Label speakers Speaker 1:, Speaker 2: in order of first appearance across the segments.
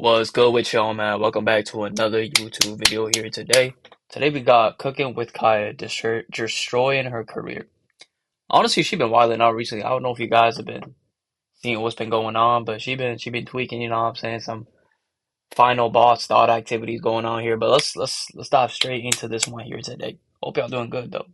Speaker 1: What's good with y'all, man? Welcome back to another YouTube video here today. Today we got Cooking with Kaya destroying her career. Honestly, she been wilding out recently. I don't know if you guys have been seeing what's been going on, but she been tweaking, you know what I'm saying? Some final boss thought activities going on here. But let's dive straight into this one here today. Hope y'all doing good though.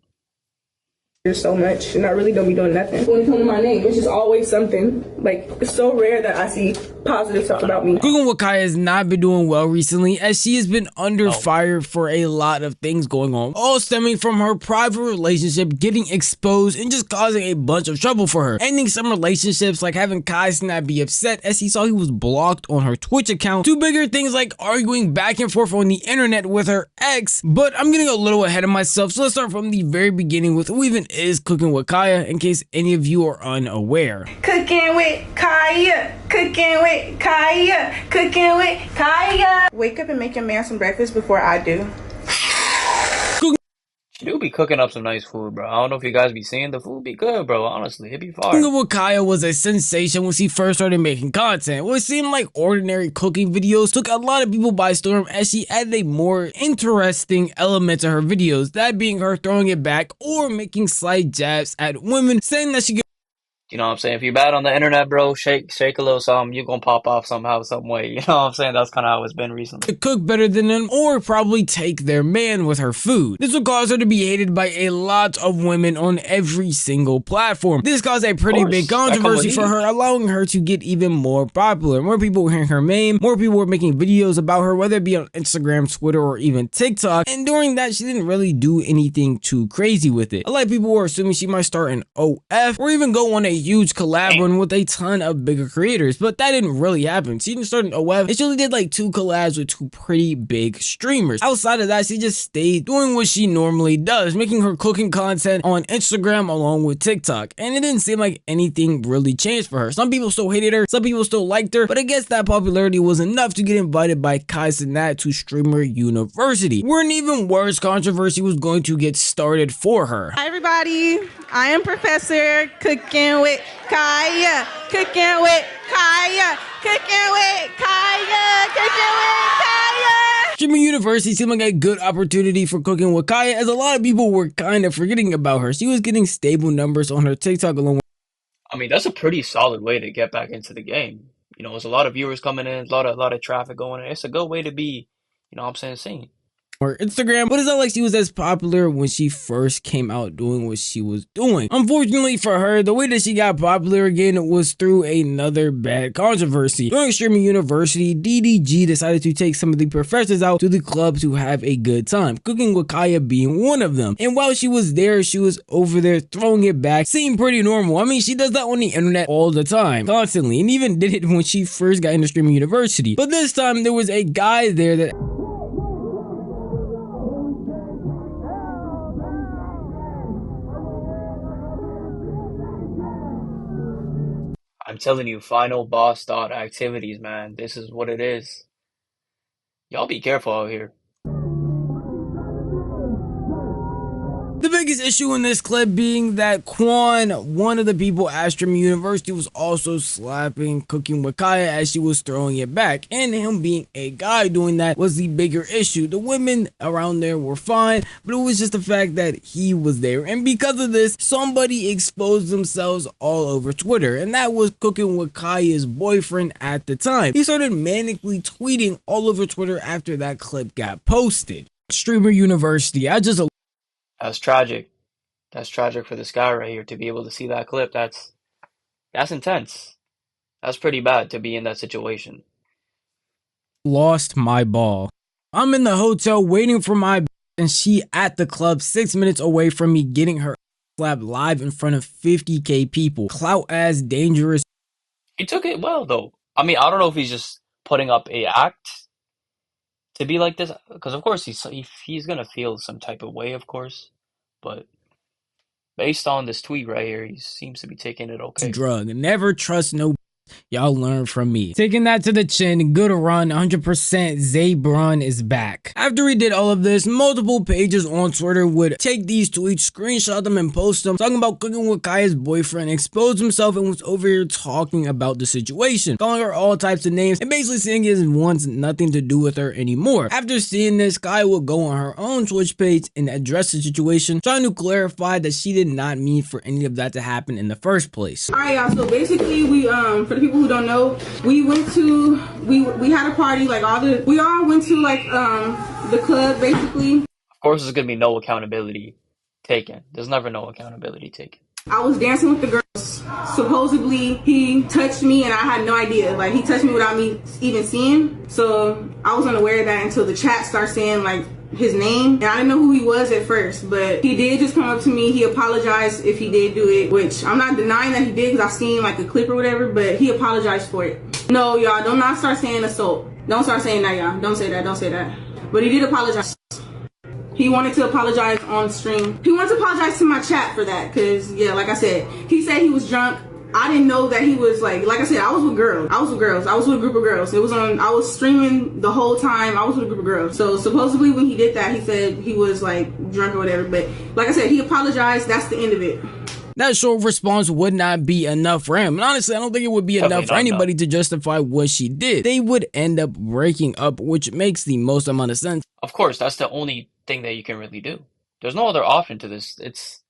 Speaker 2: There's so much, and I really don't be doing nothing. When it comes to my name, it's just always something. Like, it's so rare that I see positive stuff about me.
Speaker 3: Cooking with Kaya has not been doing well recently, as she has been under
Speaker 1: No.
Speaker 3: fire for a lot of things going on, all stemming from her private relationship getting exposed and just causing a bunch of trouble for her. Ending some relationships, like having Kai Snap be upset as he saw he was blocked on her Twitch account, to bigger things like arguing back and forth on the internet with her ex. But I'm getting a little ahead of myself, so let's start from the very beginning with who even is Cooking with Kaya, in case any of you are unaware.
Speaker 2: Cooking with Kaya, cooking with Kaya, cooking with Kaya. Wake up and make your man some breakfast before I do.
Speaker 1: She do be cooking up some nice food, bro. I don't know if you guys be seeing the food be good, bro. Honestly, it be fire.
Speaker 3: Cooking with Kaya was a sensation when she first started making content. What seemed like ordinary cooking videos took a lot of people by storm, as she added a more interesting element to her videos, that being her throwing it back or making slight jabs at women, saying that she could,
Speaker 1: You know what I'm saying? If you bad on the internet, bro, shake a little something, you gonna pop off somehow, some way. You know what I'm saying? That's kind of how it's been recently.
Speaker 3: cook better than them, or probably take their man with her food. This would cause her to be hated by a lot of women on every single platform. This caused a pretty big controversy for her, allowing her to get even more popular. More people were hearing her name, more people were making videos about her, whether it be on Instagram, Twitter, or even TikTok. And during that, she didn't really do anything too crazy with it. A lot of people were assuming she might start an OF or even go on a huge collab run with a ton of bigger creators, but that didn't really happen. She didn't start an OF, and she only did like 2 collabs with 2 pretty big streamers. Outside of that, she just stayed doing what she normally does, making her cooking content on Instagram along with TikTok, and it didn't seem like anything really changed for her. Some people still hated her, some people still liked her, but I guess that popularity was enough to get invited by Kai Cenat to Streamer University, where an even worse controversy was going to get started for her.
Speaker 2: Hi everybody, I am Professor Cooking with Kaya, cooking with Kaya, cooking with Kaya, cooking with Kaya.
Speaker 3: Streamer University seemed like a good opportunity for Cooking with Kaya, as a lot of people were kind of forgetting about her. She was getting stable numbers on her TikTok along with,
Speaker 1: I mean, that's a pretty solid way to get back into the game. You know, there's a lot of viewers coming in, a lot of traffic going in. It's a good way to be, you know what I'm saying, seen.
Speaker 3: her Instagram, but it's not like she was as popular when she first came out doing what she was doing. Unfortunately for her, the way that she got popular again was through another bad controversy. During Streaming University, DDG decided to take some of the professors out to the club to have a good time, Cooking with Kaya being one of them. And while she was there, she was over there throwing it back, seemed pretty normal. I mean, she does that on the internet all the time, constantly, and even did it when she first got into Streaming University. But this time, there was a guy there that
Speaker 1: I'm telling you, final boss thought activities, man. This is what it is. Y'all be careful out here.
Speaker 3: the biggest issue in this clip being that Quan, one of the people at Streaming University, was also slapping Cooking with Kaya as she was throwing it back, and him being a guy doing that was the bigger issue. The women around there were fine, but it was just the fact that he was there, and because of this, somebody exposed themselves all over Twitter, and that was Cooking with Kaya's boyfriend at the time. He started manically tweeting all over Twitter after that clip got posted. Streamer University,
Speaker 1: That's tragic. That's tragic for this guy right here to be able to see that clip. That's intense. That's pretty bad to be in that situation.
Speaker 3: lost my ball. I'm in the hotel waiting for my and she at the club 6 minutes away from me getting her slapped live in front of 50k people. Clout ass dangerous.
Speaker 1: He took it well though. I mean, I don't know if he's just putting up a act to be like this, because of course he's gonna feel some type of way, of course. But based on this tweet right here, he seems to be taking it okay.
Speaker 3: Drug. Never trust no. y'all learn from me. Taking that to the chin, good run, 100% Zabrun is back. After he did all of this, multiple pages on Twitter would take these tweets, screenshot them, and post them, talking about cooking with Kaya's boyfriend, exposed himself, and was over here talking about the situation, calling her all types of names, and basically saying he wants nothing to do with her anymore. After seeing this, Kaya would go on her own Twitch page and address the situation, trying to clarify that she did not mean for any of that to happen in the first place.
Speaker 2: Alright y'all, so basically we for the people who don't know, we went to we had a party, like we all went to like the club basically.
Speaker 1: Of course there's gonna be no accountability taken. There's never no accountability taken.
Speaker 2: I was dancing with the girls. Supposedly he touched me and I had no idea. Like he touched me without me even seeing. So I was unaware of that until the chat started saying like his name, and I didn't know who he was at first, but he did just come up to me. He apologized if he did do it, which I'm not denying that he did because I've seen like a clip or whatever, but he apologized for it. No, y'all, do not start saying assault. Don't start saying that, y'all. Don't say that, don't say that. But he did apologize. He wanted to apologize on stream. He wanted to apologize to my chat for that, because yeah, like I said, he said he was drunk. I didn't know that he was like I said, I was with girls. I was with a group of girls. It was on, I was streaming the whole time. I was with a group of girls. So supposedly when he did that, he said he was like drunk or whatever. But like I said, he apologized. That's the end of it.
Speaker 3: That short response would not be enough for him. And honestly, I don't think it would be enough for anybody to justify what she did. They would end up breaking up, which makes the most amount of sense.
Speaker 1: Of course, that's the only thing that you can really do. There's no other option to this. It's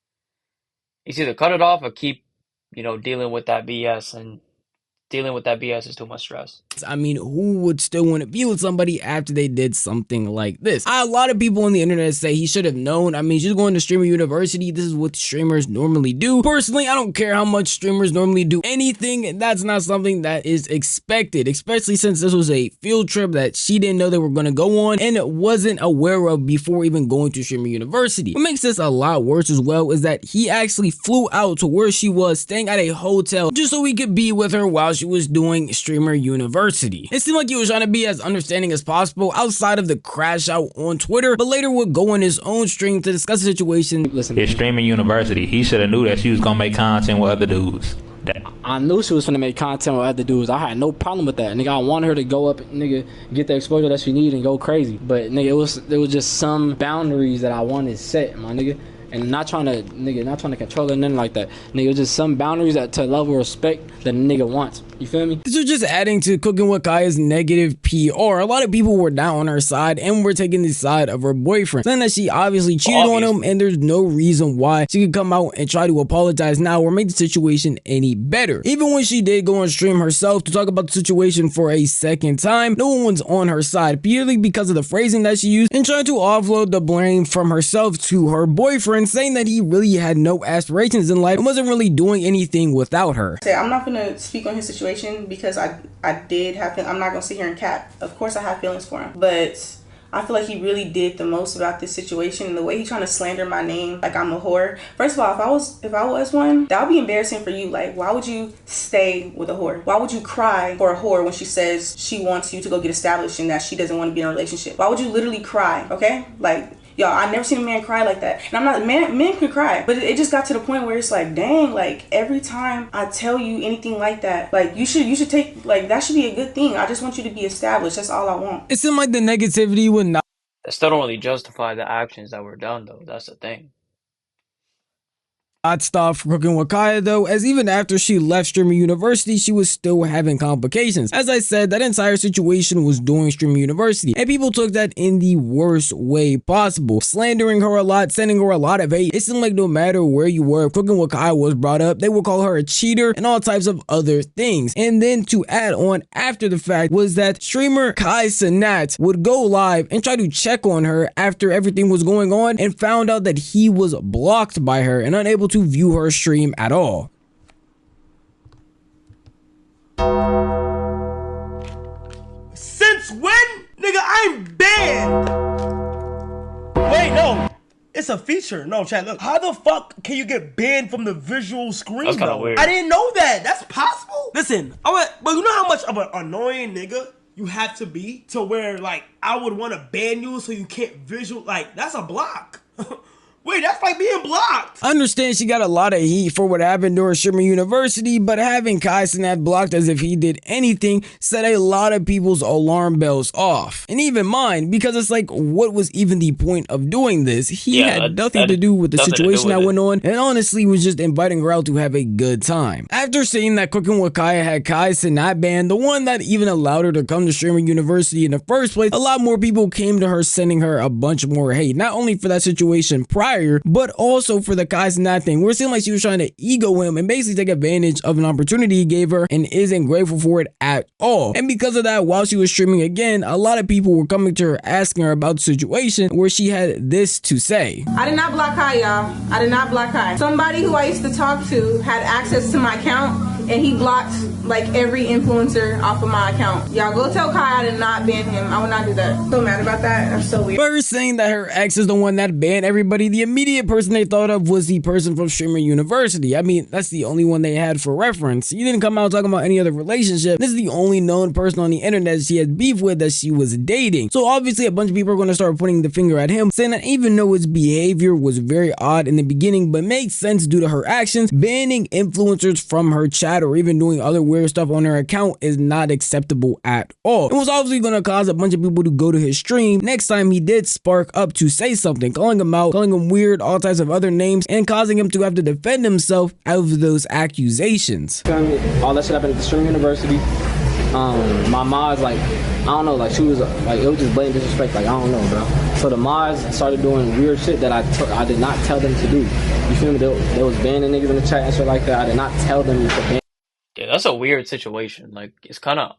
Speaker 1: either cut it off or keep, dealing with that BS, and dealing with that BS is too much stress.
Speaker 3: I mean, who would still want to be with somebody after they did something like this? A lot of people on the internet say he should have known. I mean, she's going to streamer university. This is what streamers normally do. Personally, I don't care how much streamers normally do anything. That's not something that is expected, especially since this was a field trip that she didn't know they were going to go on and wasn't aware of before even going to streamer university. What makes this a lot worse as well is that he actually flew out to where she was, staying at a hotel, just so he could be with her while she was doing streamer university. It seemed like he was trying to be as understanding as possible outside of the crash out on Twitter, but later would go on his own stream to discuss the situation.
Speaker 4: Listen, it's streaming university. He should have knew that she was gonna make content with other dudes.
Speaker 5: I knew she was gonna make content with other dudes. I had no problem with that. Nigga, I wanted her to go up, nigga, get the exposure that she needed and go crazy. But nigga, there was just some boundaries that I wanted set, my nigga. And not trying to control her, nothing like that. Nigga, just some boundaries that to level of respect that a nigga wants. You feel me?
Speaker 3: This was just adding to Cooking with Kaya's negative PR. A lot of people were down on her side and were taking the side of her boyfriend, saying that she obviously cheated on him and there's no reason why she could come out and try to apologize now or make the situation any better. Even when she did go on stream herself to talk about the situation for a second time, no one was on her side, purely because of the phrasing that she used and trying to offload the blame from herself to her boyfriend, saying that he really had no aspirations in life and wasn't really doing anything without her.
Speaker 2: I'm not gonna speak on his situation because I did have, I'm not gonna sit here and cap. Of course I have feelings for him, but I feel like he really did the most about this situation, and the way he's trying to slander my name like I'm a whore. First of all, if I was one, that would be embarrassing for you. Like, why would you stay with a whore? Why would you cry for a whore when she says she wants you to go get established and that she doesn't want to be in a relationship? Why would you literally cry? Okay, like, y'all, I've never seen a man cry like that. And I'm not, men can cry. But it just got to the point where it's like, dang, like every time I tell you anything like that, like you should take, like that should be a good thing. I just want you to be established. That's all I want.
Speaker 3: It seemed like the negativity would not.
Speaker 1: That still don't really justify the actions that were done though. That's the thing.
Speaker 3: Not stop for Cooking with Kaya though, as even after she left streamer university, she was still having complications. As I said, that entire situation was during streamer university, and people took that in the worst way possible, slandering her a lot, sending her a lot of hate. It seemed like no matter where you were, if Cooking with Kaya was brought up, they would call her a cheater and all types of other things. And then to add on after the fact was that streamer Kai Sanat would go live and try to check on her after everything was going on, and found out that he was blocked by her and unable to view her stream at all.
Speaker 6: Since when? Nigga, I'm banned! Wait, no. It's a feature. No, chat, look. How the fuck can you get banned from the visual screen,
Speaker 1: That's kind of
Speaker 6: though?
Speaker 1: weird.
Speaker 6: I didn't know that. That's possible? Listen, but you know how much of an annoying nigga you have to be to where, like, I would want to ban you so you can't visual, like, that's a block. Wait, that's like being blocked.
Speaker 3: I understand she got a lot of heat for what happened during Sherman University, but having Kai Cenat blocked as if he did anything set a lot of people's alarm bells off. And even mine, because it's like, what was even the point of doing this? He had nothing to do with the situation that went on, and honestly was just inviting her out to have a good time. After seeing that Cooking with Kaya had Kai Cenat banned, the one that even allowed her to come to Sherman University in the first place, a lot more people came to her sending her a bunch more hate, not only for that situation prior, but also for the Kai Cenat thing, where it seemed like she was trying to ego him and basically take advantage of an opportunity he gave her and isn't grateful for it at all. And because of that, while she was streaming again, a lot of people were coming to her asking her about the situation, where she had this to say.
Speaker 2: I did not block Kai, y'all. I did not block Kai. Somebody who I used to talk to had access to my account, and he blocked like every influencer off of my account. Y'all go tell Kai I did not ban him. I would not do that. So mad about that. I'm so weird.
Speaker 3: First saying that her ex is the one that banned everybody, the immediate person they thought of was the person from Streamer University. I mean, that's the only one they had for reference. You didn't come out talking about any other relationship. This is the only known person on the internet she had beef with that she was dating. So obviously a bunch of people are going to start pointing the finger at him, saying that even though his behavior was very odd in the beginning, but made sense due to her actions, banning influencers from her chat or even doing other weird stuff on her account is not acceptable at all. It was obviously going to cause a bunch of people to go to his stream next time he did spark up to say something, calling him out, calling him weird, all types of other names, and causing him to have to defend himself out of those accusations.
Speaker 5: All that shit happened at the Stream University. My mods, like, I don't know, like, she was, like, it was just blatant disrespect, like, I don't know, bro. So the mods started doing weird shit that I did not tell them to do. You feel me? They was banning niggas in the chat and shit like that. I did not tell them to ban.
Speaker 1: Yeah, that's a weird situation. Like, it's kind of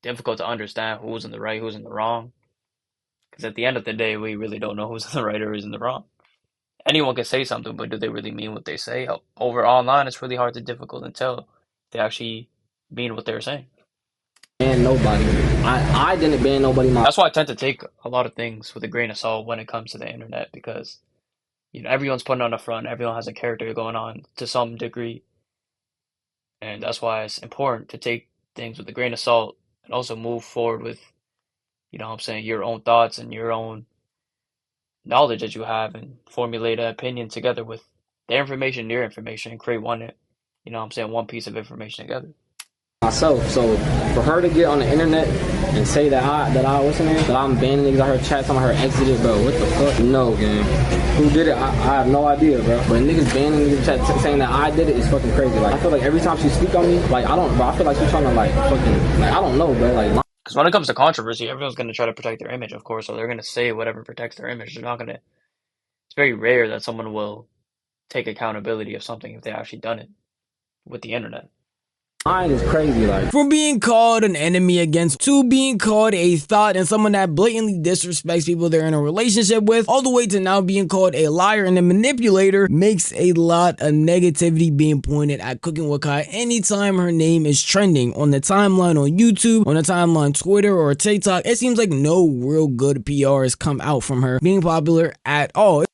Speaker 1: difficult to understand who's in the right, who's in the wrong. Because at the end of the day, we really don't know who's in the right or who's in the wrong. Anyone can say something, but do they really mean what they say? Over online, it's really hard to difficult to tell if they actually mean what they're saying.
Speaker 5: Ban nobody. I didn't ban nobody.
Speaker 1: That's why I tend to take a lot of things with a grain of salt when it comes to the internet, because everyone's putting on the front, everyone has a character going on to some degree. And that's why it's important to take things with a grain of salt and also move forward with, your own thoughts and your own knowledge that you have, and formulate an opinion together with their information, your information, and create one, one piece of information together.
Speaker 5: Myself, so for her to get on the internet and say that I'm banning niggas out her chat, talking about her exited, bro, what the fuck? No, gang. Who did it? I have no idea, bro. But niggas banning niggas chat saying that I did it is fucking crazy. Like, I feel like every time she speak on me, like, I feel like she's trying to, like, fucking, like, I don't know, bro, like.
Speaker 1: Because when it comes to controversy, everyone's going to try to protect their image, of course, so they're going to say whatever protects their image. They're not going to, it's very rare that someone will take accountability of something if they actually done it with the internet.
Speaker 5: Mine is crazy, like.
Speaker 3: From being called an enemy against to being called a thought and someone that blatantly disrespects people they're in a relationship with, all the way to now being called a liar and a manipulator, makes a lot of negativity being pointed at Cooking with Kai anytime her name is trending on the timeline on YouTube, on the timeline Twitter or TikTok. It seems like no real good PR has come out from her being popular at all.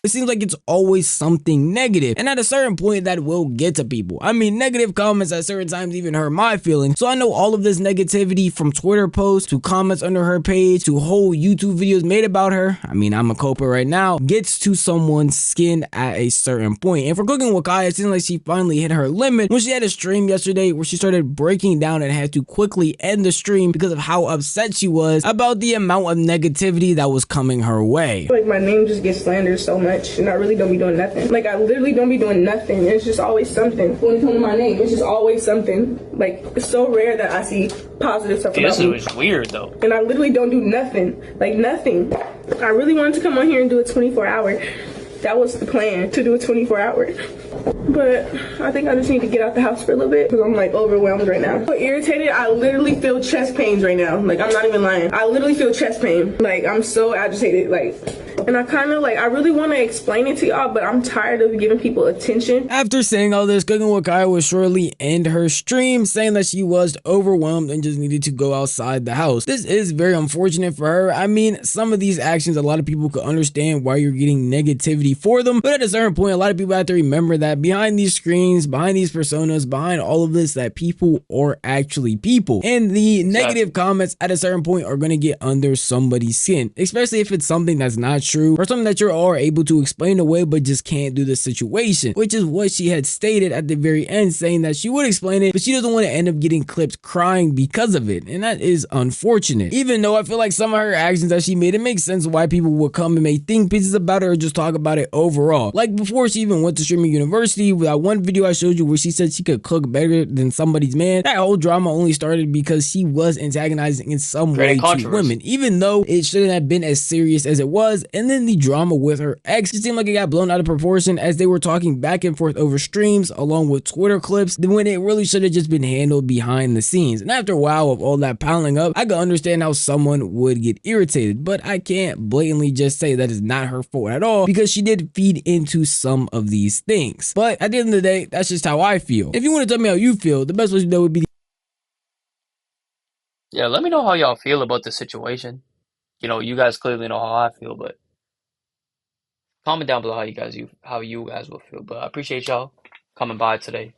Speaker 3: It seems like it's always something negative, and at a certain point that will get to people. I mean, negative comments at certain times even hurt my feelings, so I know all of this negativity from Twitter posts to comments under her page to whole YouTube videos made about her, I mean, I'm a culprit right now, gets to someone's skin at a certain point. And for Cooking with Kai, it seems like she finally hit her limit when she had a stream yesterday where she started breaking down and had to quickly end the stream because of how upset she was about the amount of negativity that was coming her way.
Speaker 2: Like, my name just gets slandered so much, and I really don't be doing nothing. Like, I literally don't be doing nothing. It's just always something. When it comes to my name, it's just always something. Like, it's so rare that I see positive stuff about me.
Speaker 1: This is weird, though.
Speaker 2: And I literally don't do nothing. Like, nothing. I really wanted to come on here and do a 24-hour. That was the plan, to do a 24-hour. But I think I just need to get out the house for a little bit because I'm like overwhelmed right now. So irritated, I literally feel chest pains right now. Like, I'm not even lying. I literally feel chest pain. Like, I'm so agitated. Like, and I kind of like, I really want to explain it to y'all, but I'm tired of giving people attention.
Speaker 3: After saying all this, Cooking with Kai would shortly end her stream, saying that she was overwhelmed and just needed to go outside the house. This is very unfortunate for her. I mean, some of these actions, a lot of people could understand why you're getting negativity community for them. But at a certain point, a lot of people have to remember that behind these screens, behind these personas, behind all of this, that people are actually people. And the negative comments at a certain point are going to get under somebody's skin, especially if it's something that's not true or something that you're all able to explain away but just can't do the situation, which is what she had stated at the very end, saying that she would explain it, but she doesn't want to end up getting clipped crying because of it. And that is unfortunate. Even though I feel like some of her actions that she made, it makes sense why people would come and make think pieces about it or just talk about it overall. Like before she even went to streaming university, with that one video I showed you where she said she could cook better than somebody's man, that whole drama only started because she was antagonizing in some way to women, even though it shouldn't have been as serious as it was. And then the drama with her ex, it seemed like it got blown out of proportion as they were talking back and forth over streams along with Twitter clips, when it really should have just been handled behind the scenes. And after a while of all that piling up, I could understand how someone would get irritated, but I can't blatantly just say that is not her fault at all, because she did feed into some of these things. But at the end of the day, that's just how I feel. If you want to tell me how you feel, the best way to know would be
Speaker 1: yeah, let me know how y'all feel about the situation. You know, you guys clearly know how I feel, but comment down below how you guys will feel. But I appreciate y'all coming by today.